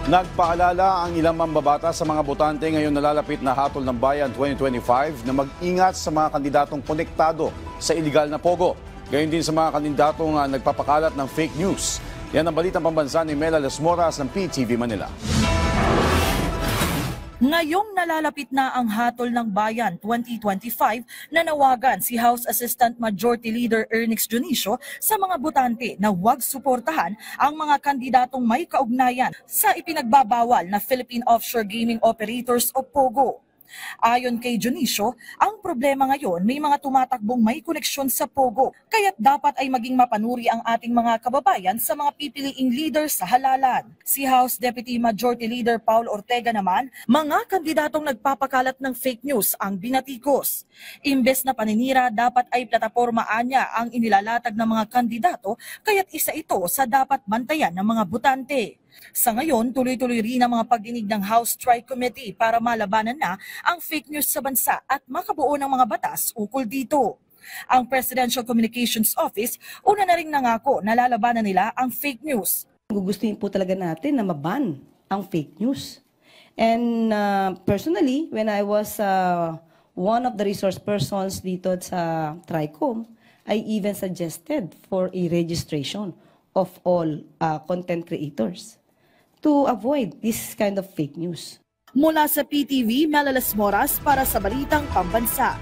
Nagpaalala ang ilang mambabatas sa mga botante ngayon nalalapit na hatol ng bayan 2025 na mag-ingat sa mga kandidatong konektado sa iligal na pogo. Gayon din sa mga kandidatong nagpapakalat ng fake news. Yan ang balitang pambansa ni Mela Las Moras ng PTV Manila. Ngayong nalalapit na ang Hatol ng Bayan 2025, nanawagan si House Assistant Majority Leader Ernix Dionisio sa mga botante na huwag suportahan ang mga kandidatong may kaugnayan sa ipinagbabawal na Philippine Offshore Gaming Operators o POGO. Ayon kay Dionisio, ang problema ngayon may mga tumatakbong may koneksyon sa POGO, kaya't dapat ay maging mapanuri ang ating mga kababayan sa mga pipiliing leader sa halalan. Si House Deputy Majority Leader Paul Ortega naman, mga kandidatong nagpapakalat ng fake news ang binatikos. Imbes na paninira, dapat ay platapormaan niya ang inilalatag ng mga kandidato, kaya't isa ito sa dapat bantayan ng mga botante. Sa ngayon, tuloy-tuloy rin ang mga pagdinig ng House Tri-Committee para malabanan na ang fake news sa bansa at makabuo ng mga batas ukol dito. Ang Presidential Communications Office una na rin nangako na lalabanan nila ang fake news. Gugustuhin po talaga natin na maban ang fake news. And personally, when I was one of the resource persons dito sa TRICOM, I even suggested for a registration of all content creators to avoid this kind of fake news. Mula sa PTV, Mela Las Moras para sa Balitang Pambansa.